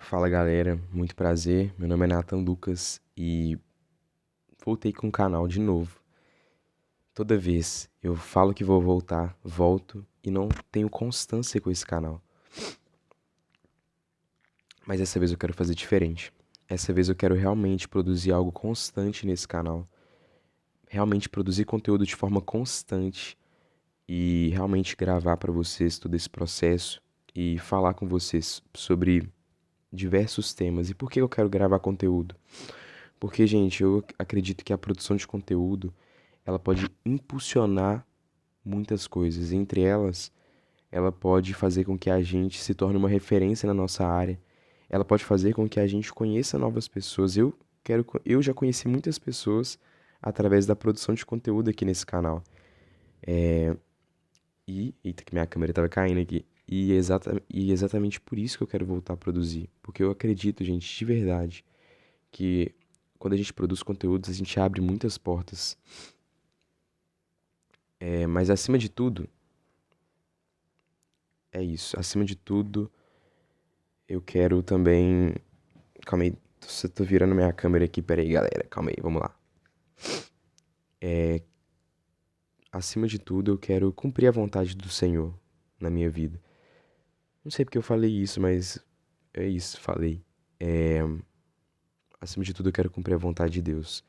Fala galera, muito prazer. Meu nome é Nathan Lucas e voltei com o canal de novo. Toda vez eu falo que vou voltar, volto e não tenho constância com esse canal. Mas dessa vez eu quero fazer diferente. Essa vez eu quero realmente produzir algo constante nesse canal. Realmente produzir conteúdo de forma constante e realmente gravar para vocês todo esse processo e falar com vocês sobre diversos temas. E por que eu quero gravar conteúdo? Porque, gente, eu acredito que a produção de conteúdo, ela pode impulsionar muitas coisas. Entre elas, ela pode fazer com que a gente se torne uma referência na nossa área. Ela pode fazer com que a gente conheça novas pessoas. Eu já conheci muitas pessoas através da produção de conteúdo aqui nesse canal. Eita, que minha câmera tava caindo aqui. E exatamente por isso que eu quero voltar a produzir. Porque eu acredito, gente, de verdade, que quando a gente produz conteúdos, a gente abre muitas portas. Mas acima de tudo, é isso. Acima de tudo, eu quero também. Calma aí, tô virando minha câmera aqui, peraí, galera. Calma aí, vamos lá. Acima de tudo, eu quero cumprir a vontade do Senhor na minha vida. Não sei porque eu falei isso, mas é isso, falei. É, Acima de tudo, eu quero cumprir a vontade de Deus.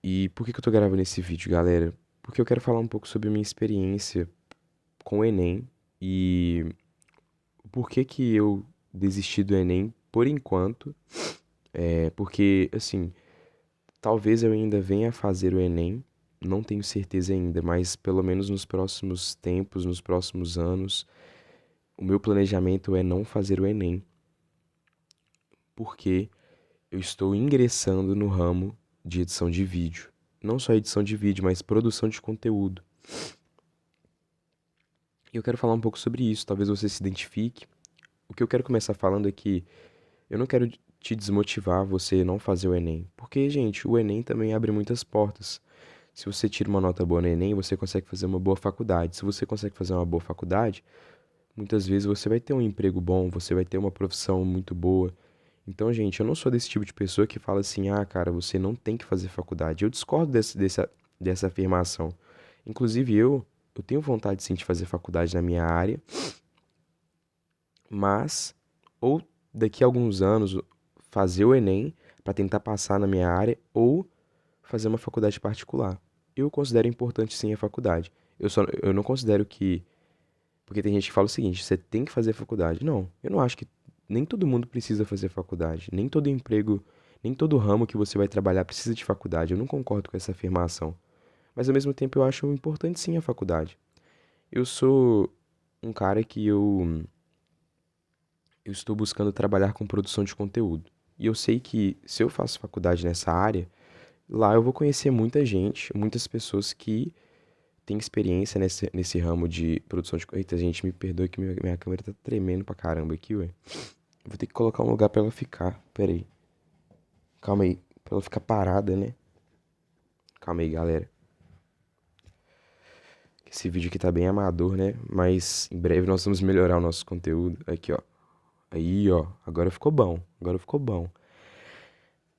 E por que que eu tô gravando esse vídeo, galera? Porque eu quero falar um pouco sobre a minha experiência com o Enem e por que que eu desisti do Enem por enquanto. Porque, assim, talvez eu ainda venha a fazer o Enem, não tenho certeza ainda, mas pelo menos nos próximos tempos, nos próximos anos, o meu planejamento é não fazer o Enem, porque eu estou ingressando no ramo de edição de vídeo. Não só edição de vídeo, mas produção de conteúdo. E eu quero falar um pouco sobre isso, talvez você se identifique. O que eu quero começar falando é que eu não quero te desmotivar você não fazer o Enem, porque, gente, o Enem também abre muitas portas. Se você tira uma nota boa no Enem, você consegue fazer uma boa faculdade. Se você consegue fazer uma boa faculdade, muitas vezes você vai ter um emprego bom, você vai ter uma profissão muito boa. Então, gente, eu não sou desse tipo de pessoa que fala assim, ah, cara, você não tem que fazer faculdade. Eu discordo dessa afirmação. Inclusive, eu tenho vontade sim de fazer faculdade na minha área, mas ou daqui a alguns anos fazer o Enem para tentar passar na minha área ou fazer uma faculdade particular. Eu considero importante sim a faculdade. Eu não considero que porque tem gente que fala o seguinte, você tem que fazer faculdade. Não, eu não acho que nem todo mundo precisa fazer faculdade, nem todo emprego, nem todo ramo que você vai trabalhar precisa de faculdade. Eu não concordo com essa afirmação. Mas ao mesmo tempo eu acho importante sim a faculdade. Eu sou um cara que eu estou buscando trabalhar com produção de conteúdo. E eu sei que se eu faço faculdade nessa área, lá eu vou conhecer muita gente, muitas pessoas que têm experiência nesse ramo de produção de... Eita, gente, me perdoe que minha câmera tá tremendo pra caramba aqui, ué. Vou ter que colocar um lugar pra ela ficar. Pera aí. Calma aí. Pra ela ficar parada, né? Calma aí, galera. Esse vídeo aqui tá bem amador, né? Mas em breve nós vamos melhorar o nosso conteúdo. Aqui, ó. Aí, ó. Agora ficou bom. Agora ficou bom.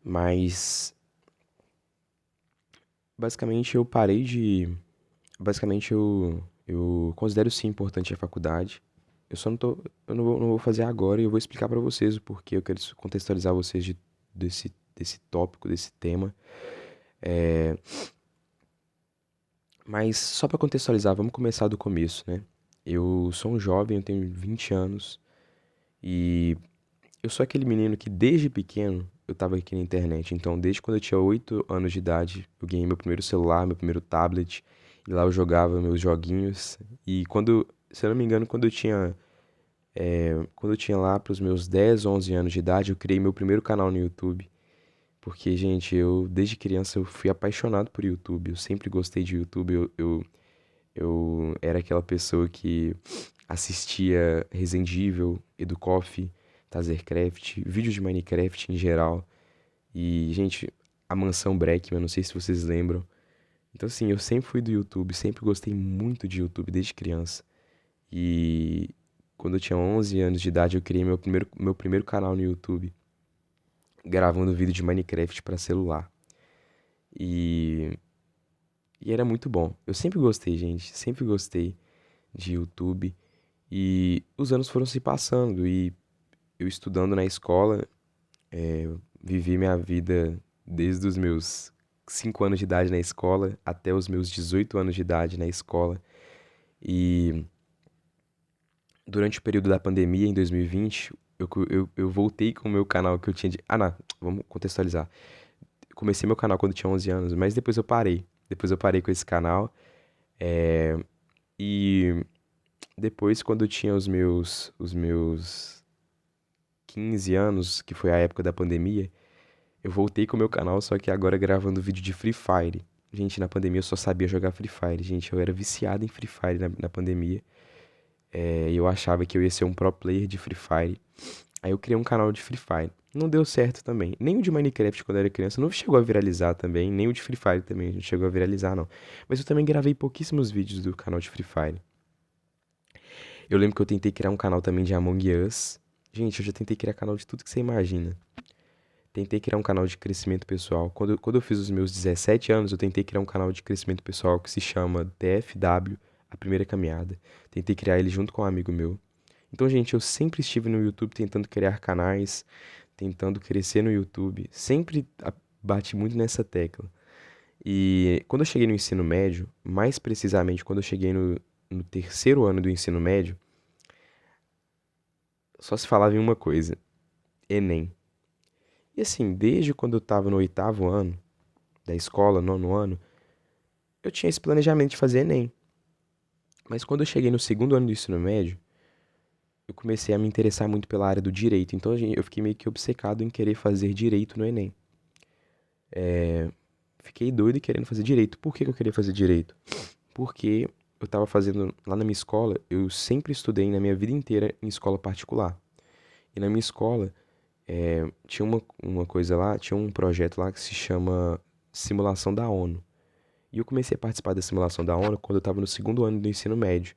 Mas basicamente eu parei de. Basicamente eu considero sim importante a faculdade. Eu só não tô. Eu não vou fazer agora e eu vou explicar pra vocês o porquê. Eu quero contextualizar vocês desse tópico, desse tema. É, mas só pra contextualizar, vamos começar do começo, né? Eu sou um jovem, eu tenho 20 anos e eu sou aquele menino que desde pequeno eu tava aqui na internet. Então, desde quando eu tinha 8 anos de idade, eu ganhei meu primeiro celular, meu primeiro tablet. E lá eu jogava meus joguinhos. E quando, se eu não me engano, quando eu tinha lá pros meus 10, 11 anos de idade, eu criei meu primeiro canal no YouTube. Porque, gente, eu desde criança eu fui apaixonado por YouTube. Eu sempre gostei de YouTube. Eu era aquela pessoa que assistia Resident Evil, Educoff, Tazercraft, vídeos de Minecraft em geral. E, gente, a Mansão Breckman, não sei se vocês lembram. Então, assim, eu sempre fui do YouTube, sempre gostei muito de YouTube desde criança. E Quando eu tinha 11 anos de idade, eu criei meu primeiro canal no YouTube, gravando vídeo de Minecraft para celular. E, e era muito bom. Eu sempre gostei, gente, sempre gostei de YouTube. E os anos foram se passando e eu estudando na escola, vivi minha vida desde os meus 5 anos de idade na escola até os meus 18 anos de idade na escola. E durante o período da pandemia, em 2020, eu voltei com o meu canal que eu tinha de. Ah, não, vamos contextualizar. Comecei meu canal quando eu tinha 11 anos, mas depois eu parei. Depois eu parei com esse canal. E depois, quando eu tinha os meus 15 anos, que foi a época da pandemia, eu voltei com o meu canal, só que agora gravando vídeo de Free Fire. Gente, na pandemia eu só sabia jogar Free Fire. Gente, eu era viciado em Free Fire na pandemia. E eu achava que eu ia ser um pro player de Free Fire. Aí eu criei um canal de Free Fire. Não deu certo também. Nem o de Minecraft quando eu era criança não chegou a viralizar também. Nem o de Free Fire também não chegou a viralizar, não. Mas eu também gravei pouquíssimos vídeos do canal de Free Fire. Eu lembro que eu tentei criar um canal também de Among Us. Gente, eu já tentei criar canal de tudo que você imagina. Tentei criar um canal de crescimento pessoal. Quando eu fiz os meus 17 anos, eu tentei criar um canal de crescimento pessoal que se chama TFW, A Primeira Caminhada. Tentei criar ele junto com um amigo meu. Então, gente, eu sempre estive no YouTube tentando criar canais, tentando crescer no YouTube. Sempre bati muito nessa tecla. E quando eu cheguei no ensino médio, mais precisamente quando eu cheguei no terceiro ano do ensino médio, só se falava em uma coisa: Enem. E assim, desde quando eu estava no oitavo ano da escola, nono ano, eu tinha esse planejamento de fazer Enem. Mas quando eu cheguei no segundo ano do ensino médio, eu comecei a me interessar muito pela área do direito. Então eu fiquei meio que obcecado em querer fazer direito no Enem. Fiquei doido e querendo fazer direito. Por que que eu queria fazer direito? Porque eu estava fazendo lá na minha escola, eu sempre estudei na minha vida inteira em escola particular. E na minha escola, tinha uma coisa lá, tinha um projeto lá que se chama Simulação da ONU. E eu comecei a participar da simulação da ONU quando eu estava no segundo ano do ensino médio.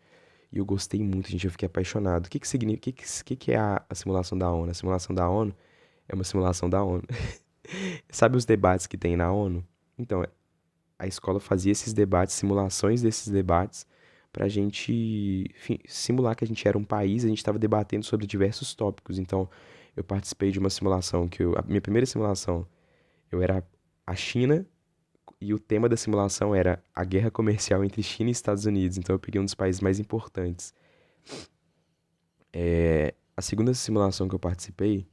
E eu gostei muito, gente, eu fiquei apaixonado. O que que significa, o que que é a simulação da ONU? A simulação da ONU é uma simulação da ONU. Sabe os debates que tem na ONU? Então, a escola fazia esses debates, simulações desses debates, pra gente, enfim, simular que a gente era um país, a gente estava debatendo sobre diversos tópicos. Então, eu participei de uma simulação a minha primeira simulação, eu era a China e o tema da simulação era a guerra comercial entre China e Estados Unidos. Então, eu peguei um dos países mais importantes. A segunda simulação que eu participei,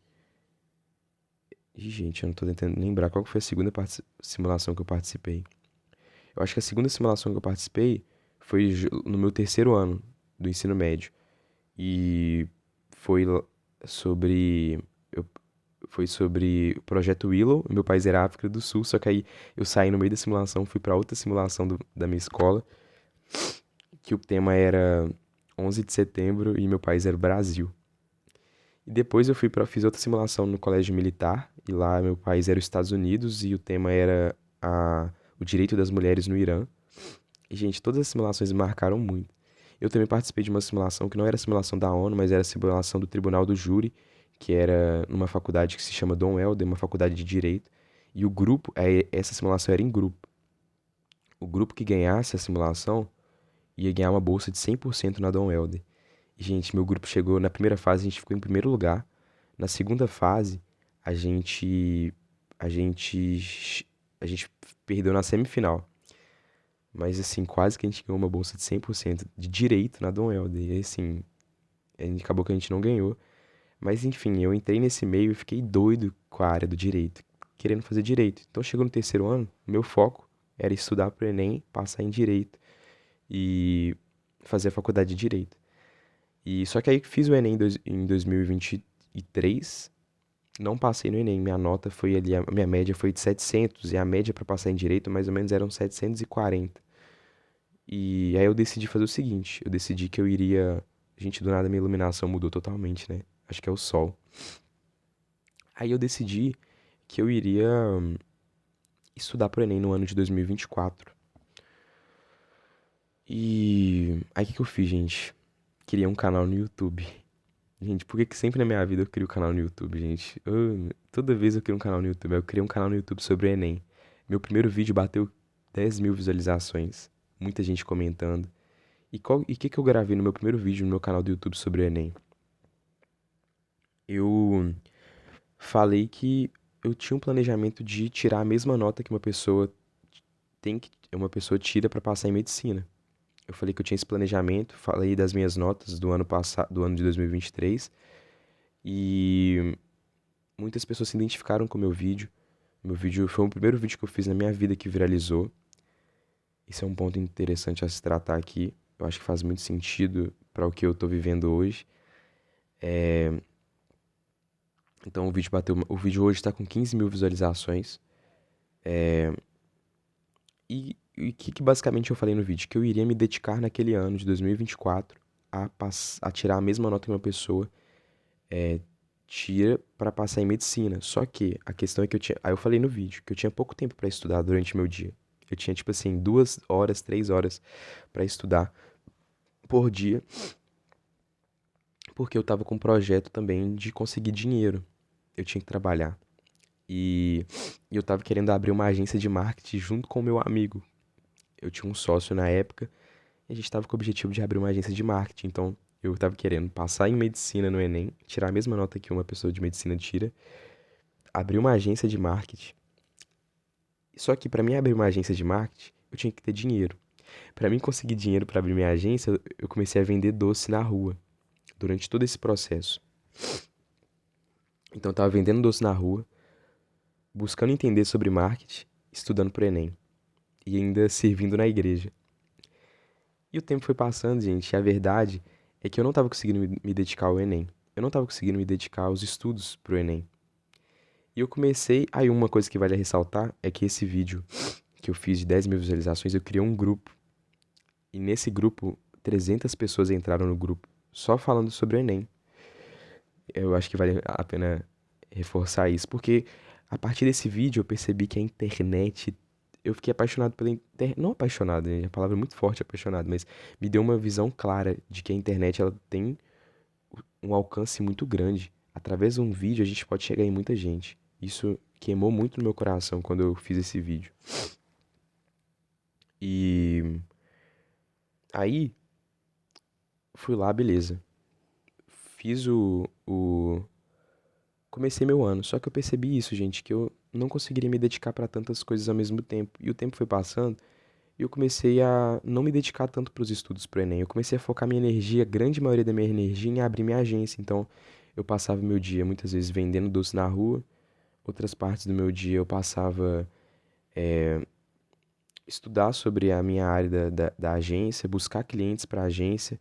ih, gente, eu não tô tentando lembrar qual que foi a segunda simulação que eu participei. Eu acho que a segunda simulação que eu participei foi no meu terceiro ano do ensino médio. E foi sobre. eu- Foi sobre o projeto Willow. Meu país era a África do Sul, só que aí eu saí no meio da simulação, fui pra outra simulação da minha escola, que o tema era 11 de setembro e meu país era o Brasil. E depois fiz outra simulação no colégio militar, e lá meu país era os Estados Unidos e o tema era o direito das mulheres no Irã. E, gente, todas as simulações me marcaram muito. Eu também participei de uma simulação que não era simulação da ONU, mas era simulação do Tribunal do Júri, que era numa faculdade que se chama Dom Helder, uma faculdade de Direito. E essa simulação era em grupo. O grupo que ganhasse a simulação ia ganhar uma bolsa de 100% na Dom Helder. E, gente, meu grupo chegou, na primeira fase a gente ficou em primeiro lugar. Na segunda fase, a gente, a gente, a gente perdeu na semifinal. Mas, assim, quase que a gente ganhou uma bolsa de 100% de direito na Dom Helder. E, assim, acabou que a gente não ganhou. Mas, enfim, eu entrei nesse meio e fiquei doido com a área do direito, querendo fazer direito. Então, chegou no terceiro ano, meu foco era estudar para o Enem, passar em direito e fazer a faculdade de direito. E só que aí fiz o Enem em 2023, não passei no Enem. Minha nota foi ali, a minha média foi de 700 e a média para passar em direito mais ou menos eram 740. E aí eu decidi fazer o seguinte, eu decidi que eu iria. Gente, do nada minha iluminação mudou totalmente, né? Acho que é o sol. Aí eu decidi que eu iria estudar pro Enem no ano de 2024. E aí o que que eu fiz, gente? Criei um canal no YouTube. Gente, por que que sempre na minha vida eu crio um canal no YouTube, gente? Toda vez eu crio um canal no YouTube. Eu criei um canal no YouTube sobre o Enem. Meu primeiro vídeo bateu 10 mil visualizações. Muita gente comentando. E o que que eu gravei no meu primeiro vídeo no meu canal do YouTube sobre o Enem? Eu falei que eu tinha um planejamento de tirar a mesma nota que uma pessoa tira para passar em medicina. Eu falei que eu tinha esse planejamento, falei das minhas notas do ano passado, do ano de 2023, e muitas pessoas se identificaram com o meu vídeo. Meu vídeo foi o primeiro vídeo que eu fiz na minha vida que viralizou. Isso é um ponto interessante a se tratar aqui. Eu acho que faz muito sentido para o que eu tô vivendo hoje. Então o vídeo hoje está com 15 mil visualizações. E o que basicamente eu falei no vídeo? Que eu iria me dedicar naquele ano de 2024 a tirar a mesma nota que uma pessoa tira para passar em medicina. Só que a questão é que aí eu falei no vídeo que eu tinha pouco tempo para estudar durante meu dia. Eu tinha tipo assim 2 horas, 3 horas para estudar por dia, porque eu tava com um projeto também de conseguir dinheiro. Eu tinha que trabalhar. E eu tava querendo abrir uma agência de marketing junto com o meu amigo. Eu tinha um sócio na época e a gente tava com o objetivo de abrir uma agência de marketing. Então, eu tava querendo passar em medicina no Enem, tirar a mesma nota que uma pessoa de medicina tira, abrir uma agência de marketing. Só que para mim abrir uma agência de marketing, eu tinha que ter dinheiro. Para mim conseguir dinheiro para abrir minha agência, eu comecei a vender doce na rua durante todo esse processo. Então, eu tava vendendo doce na rua, buscando entender sobre marketing, estudando pro Enem e ainda servindo na igreja. E o tempo foi passando, gente, e a verdade é que eu não tava conseguindo me dedicar ao Enem. Eu não tava conseguindo me dedicar aos estudos pro Enem. E eu comecei. Aí, uma coisa que vale ressaltar é que esse vídeo que eu fiz de 10 mil visualizações, eu criei um grupo. E nesse grupo, 300 pessoas entraram no grupo só falando sobre o Enem. Eu acho que vale a pena reforçar isso, porque a partir desse vídeo eu percebi que a internet. Eu fiquei apaixonado pela internet. Não apaixonado, né? A palavra é muito forte, apaixonado, mas me deu uma visão clara de que a internet ela tem um alcance muito grande. Através de um vídeo a gente pode chegar em muita gente. Isso queimou muito no meu coração quando eu fiz esse vídeo. E aí, fui lá, beleza. Fiz Comecei meu ano, só que eu percebi isso, gente, que eu não conseguiria me dedicar para tantas coisas ao mesmo tempo. E o tempo foi passando e eu comecei a não me dedicar tanto para os estudos pro Enem. Eu comecei a focar minha energia, a grande maioria da minha energia, em abrir minha agência. Então, eu passava meu dia muitas vezes vendendo doce na rua, outras partes do meu dia eu passava estudar sobre a minha área da agência, buscar clientes para a agência.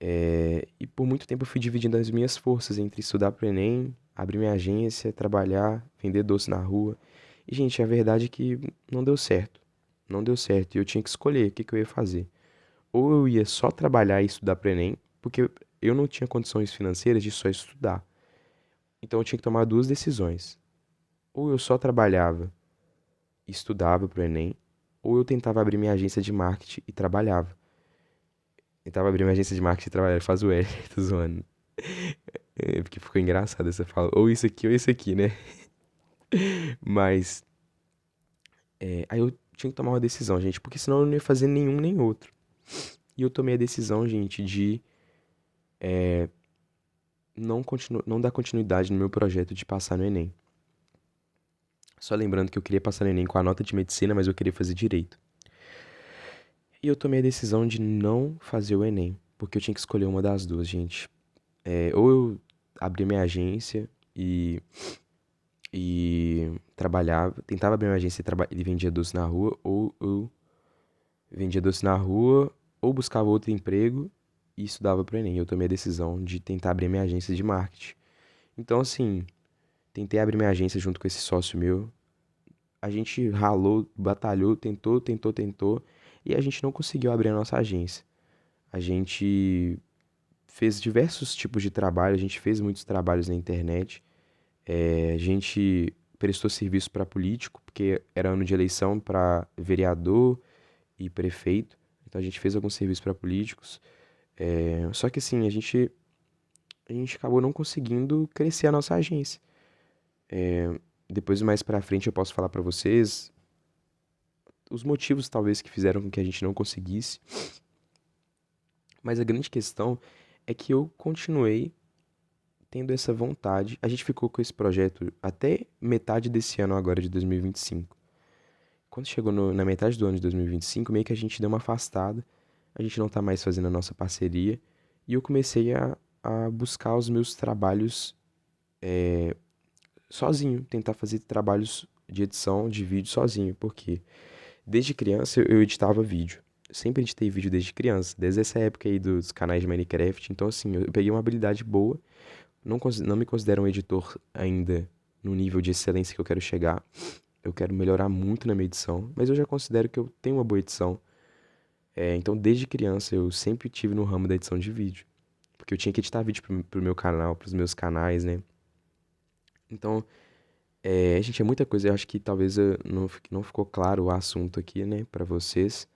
E por muito tempo eu fui dividindo as minhas forças entre estudar pro Enem, abrir minha agência, trabalhar, vender doce na rua. E, gente, a verdade é que não deu certo. Não deu certo. E eu tinha que escolher o que que eu ia fazer. Ou eu ia só trabalhar e estudar pro Enem, porque eu não tinha condições financeiras de só estudar. Então eu tinha que tomar duas decisões. Ou eu só trabalhava e estudava pro Enem, ou eu tentava abrir minha agência de marketing e trabalhava. Tentava abrir uma agência de marketing e trabalhar. Faz o L, tô zoando. Porque ficou engraçado essa fala. Ou isso aqui, né? Mas, aí eu tinha que tomar uma decisão, gente. Porque senão eu não ia fazer nenhum nem outro. E eu tomei a decisão, gente, de não dar continuidade no meu projeto de passar no Enem. Só lembrando que eu queria passar no Enem com a nota de medicina, mas eu queria fazer direito. E eu tomei a decisão de não fazer o Enem. Porque eu tinha que escolher uma das duas, gente. Ou eu abria minha agência e trabalhava, tentava abrir uma agência e vendia doce na rua, ou eu vendia doce na rua, ou buscava outro emprego e estudava pro Enem. Eu tomei a decisão de tentar abrir minha agência de marketing. Então, assim, tentei abrir minha agência junto com esse sócio meu. A gente ralou, batalhou, tentou, tentou, tentou, e a gente não conseguiu abrir a nossa agência. A gente fez diversos tipos de trabalho, a gente fez muitos trabalhos na internet. A gente prestou serviço para político, porque era ano de eleição para vereador e prefeito. Então a gente fez alguns serviços para políticos. Só que assim, a gente a gente acabou não conseguindo crescer a nossa agência. Depois, mais pra frente, eu posso falar pra vocês os motivos, talvez, que fizeram com que a gente não conseguisse. Mas a grande questão é que eu continuei tendo essa vontade. A gente ficou com esse projeto até metade desse ano agora, de 2025. Quando chegou na metade do ano de 2025, meio que a gente deu uma afastada. A gente não tá mais fazendo a nossa parceria. E eu comecei a buscar os meus trabalhos sozinho, tentar fazer trabalhos de edição de vídeo sozinho, porque desde criança eu editava vídeo. Eu sempre editei vídeo desde criança, desde essa época aí dos canais de Minecraft. Então, assim, eu peguei uma habilidade boa. Não me considero um editor ainda no nível de excelência que eu quero chegar. Eu quero melhorar muito na minha edição, mas eu já considero que eu tenho uma boa edição. Então, desde criança, eu sempre tive no ramo da edição de vídeo. Porque eu tinha que editar vídeo pro meu canal, pros meus canais, né? Então, gente, é muita coisa. Eu acho que talvez não ficou claro o assunto aqui, né, pra vocês.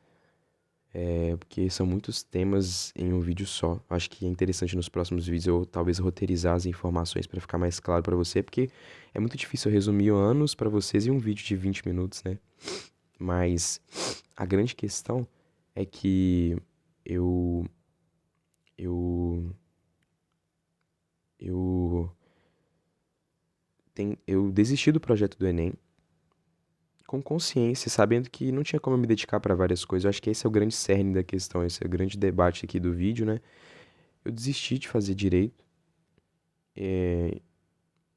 Porque são muitos temas em um vídeo só. Eu acho que é interessante nos próximos vídeos eu talvez roteirizar as informações pra ficar mais claro pra você, porque é muito difícil eu resumir anos pra vocês em um vídeo de 20 minutos, né? Mas a grande questão é que eu eu eu eu desisti do projeto do Enem com consciência, sabendo que não tinha como eu me dedicar para várias coisas. Eu acho que esse é o grande cerne da questão, esse é o grande debate aqui do vídeo, né? Eu desisti de fazer direito, e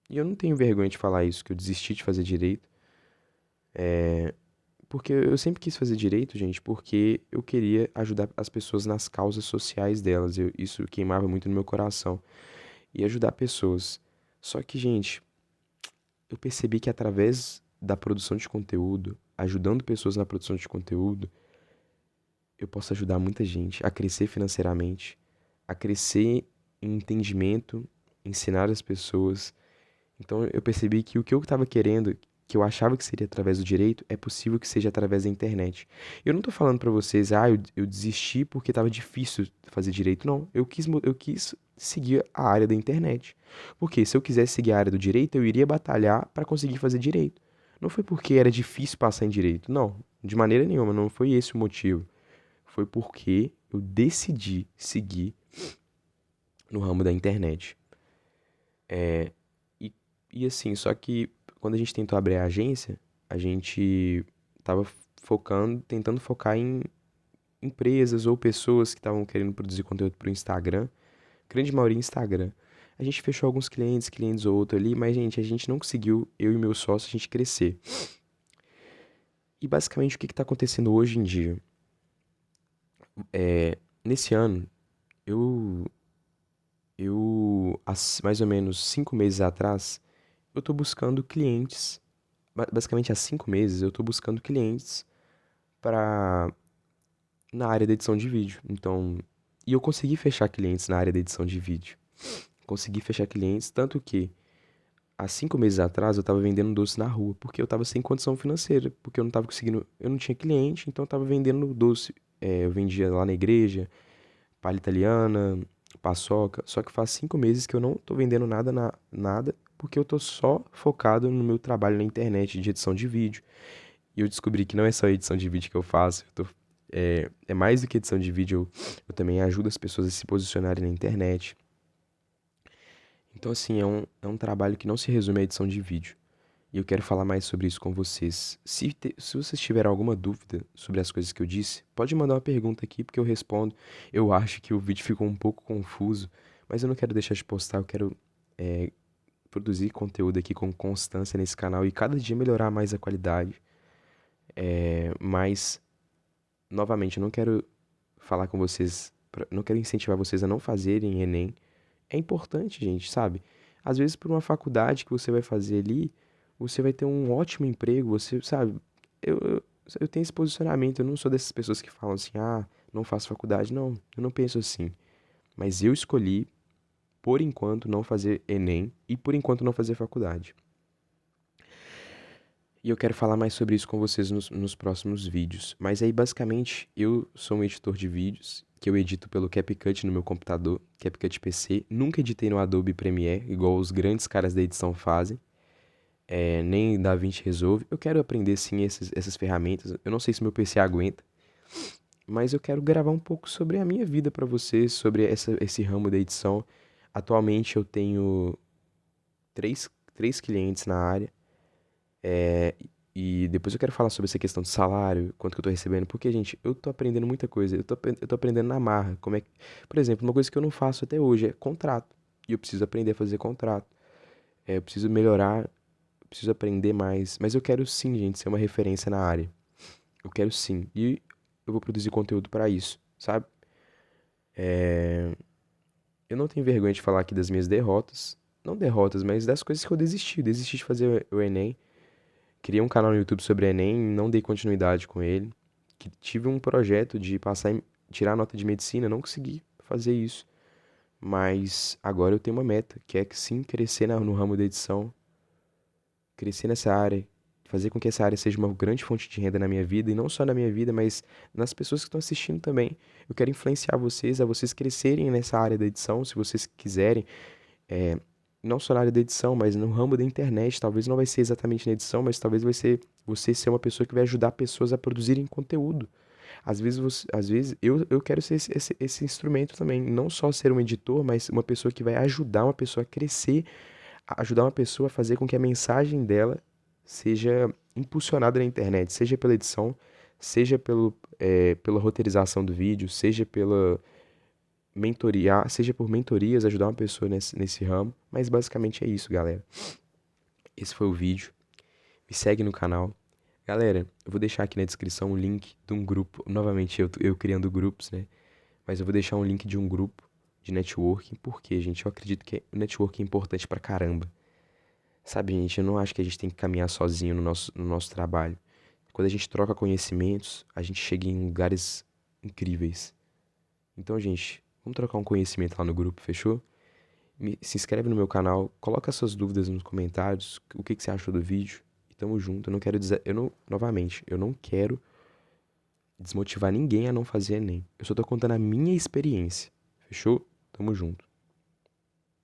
eu não tenho vergonha de falar isso, que eu desisti de fazer direito, porque eu sempre quis fazer direito, gente, porque eu queria ajudar as pessoas nas causas sociais delas. Isso queimava muito no meu coração. E ajudar pessoas. Só que, gente, eu percebi que através da produção de conteúdo, ajudando pessoas na produção de conteúdo, eu posso ajudar muita gente a crescer financeiramente, a crescer em entendimento, ensinar as pessoas. Então eu percebi que o que eu estava querendo, que eu achava que seria através do direito, é possível que seja através da internet. Eu não tô falando pra vocês, eu desisti porque tava difícil fazer direito. Não, eu quis seguir a área da internet. Porque se eu quisesse seguir a área do direito, eu iria batalhar pra conseguir fazer direito. Não foi porque era difícil passar em direito, não. De maneira nenhuma, não foi esse o motivo. Foi porque eu decidi seguir no ramo da internet. E, e assim, só que quando a gente tentou abrir a agência, a gente tava tentando focar em empresas ou pessoas que estavam querendo produzir conteúdo pro Instagram, grande maioria Instagram. A gente fechou alguns clientes ou outro ali, mas, gente, a gente não conseguiu, eu e meu sócio, a gente crescer. E basicamente o que tá acontecendo hoje em dia? Nesse ano, eu, há mais ou menos 5 meses atrás, eu tô buscando clientes. Basicamente há 5 meses eu tô buscando clientes para na área da edição de vídeo. Então, e eu consegui fechar clientes na área da edição de vídeo. Consegui fechar clientes, tanto que há 5 meses atrás eu tava vendendo doce na rua, porque eu tava sem condição financeira, porque eu não tava conseguindo, eu não tinha cliente, então eu tava vendendo doce. Eu vendia lá na igreja, palha italiana, paçoca. Só que faz 5 meses que eu não tô vendendo nada, porque eu tô só focado no meu trabalho na internet de edição de vídeo. E eu descobri que não é só edição de vídeo que eu faço, é mais do que edição de vídeo, eu também ajudo as pessoas a se posicionarem na internet. Então, assim, é um trabalho que não se resume à edição de vídeo. E eu quero falar mais sobre isso com vocês. Se vocês tiverem alguma dúvida sobre as coisas que eu disse, pode mandar uma pergunta aqui porque eu respondo. Eu acho que o vídeo ficou um pouco confuso, mas eu não quero deixar de postar, eu quero produzir conteúdo aqui com constância nesse canal e cada dia melhorar mais a qualidade. Mas novamente, eu não quero falar com vocês, não quero incentivar vocês a não fazerem Enem. É importante, gente, sabe? Às vezes, por uma faculdade que você vai fazer ali, você vai ter um ótimo emprego, você, sabe? Eu, eu, eu tenho esse posicionamento, eu não sou dessas pessoas que falam assim, não faço faculdade. Não, eu não penso assim. Mas eu escolhi, por enquanto, não fazer Enem e por enquanto não fazer faculdade. E eu quero falar mais sobre isso com vocês nos próximos vídeos. Mas aí, basicamente, eu sou um editor de vídeos, que eu edito pelo CapCut no meu computador, CapCut PC. Nunca editei no Adobe Premiere, igual os grandes caras da edição fazem. Nem DaVinci Resolve. Eu quero aprender, sim, essas ferramentas. Eu não sei se meu PC aguenta, mas eu quero gravar um pouco sobre a minha vida para vocês, sobre esse ramo da edição. Atualmente eu tenho três clientes na área. É, e depois eu quero falar sobre essa questão de salário, quanto que eu tô recebendo, porque, gente, eu tô aprendendo muita coisa, eu tô aprendendo na marra, por exemplo, uma coisa que eu não faço até hoje é contrato, e eu preciso aprender a fazer contrato, eu preciso melhorar, eu preciso aprender mais, mas eu quero sim, gente, ser uma referência na área, eu quero sim, e eu vou produzir conteúdo pra isso, sabe? É, eu não tenho vergonha de falar aqui das minhas derrotas, não derrotas, mas das coisas que eu desisti de fazer o Enem. Criei um canal no YouTube sobre Enem, não dei continuidade com ele. Tive um projeto de tirar a nota de medicina, não consegui fazer isso. Mas agora eu tenho uma meta, que é sim crescer no ramo da edição, crescer nessa área, fazer com que essa área seja uma grande fonte de renda na minha vida, e não só na minha vida, mas nas pessoas que estão assistindo também. Eu quero influenciar vocês a vocês crescerem nessa área da edição, se vocês quiserem. É, não só na área da edição, mas no ramo da internet. Talvez não vai ser exatamente na edição, mas talvez vai ser você ser uma pessoa que vai ajudar pessoas a produzirem conteúdo. Às vezes eu quero ser esse instrumento também. Não só ser um editor, mas uma pessoa que vai ajudar uma pessoa a crescer, ajudar uma pessoa a fazer com que a mensagem dela seja impulsionada na internet, seja pela edição, seja pela roteirização do vídeo, seja pela mentoriar, seja por mentorias, ajudar uma pessoa nesse ramo. Mas basicamente é isso, galera. Esse foi o vídeo. Me segue no canal. Galera, eu vou deixar aqui na descrição um link de um grupo. Novamente, eu criando grupos, né? Mas eu vou deixar um link de um grupo de networking. Por quê, gente? Eu acredito que o networking é importante pra caramba. Sabe, gente? Eu não acho que a gente tem que caminhar sozinho no nosso trabalho. Quando a gente troca conhecimentos, a gente chega em lugares incríveis. Então, gente, vamos trocar um conhecimento lá no grupo, fechou? Se inscreve no meu canal, coloca suas dúvidas nos comentários, o que que você achou do vídeo. E tamo junto. Eu não quero dizer, novamente, eu não quero desmotivar ninguém a não fazer Enem. Eu só tô contando a minha experiência. Fechou? Tamo junto.